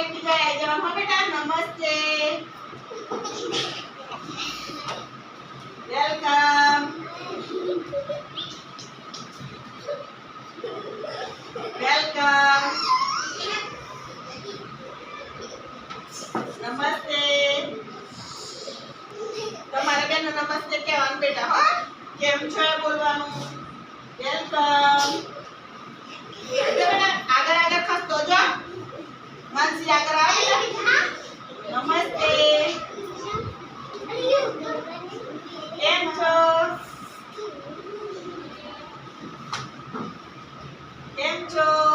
એકબીજા આવી જવાનું હો બેટા નમસ્તે વેલકમ વેલકમ નમસ્તે તમારે બેન નમસ્તે કહેવાનું બેટા હો કેમ છો એ બોલવાનું વેલકમ આગળ આગળ ખસતો જો માનસી આગળ આવે નમસ્તે કેમ છો કેમ છો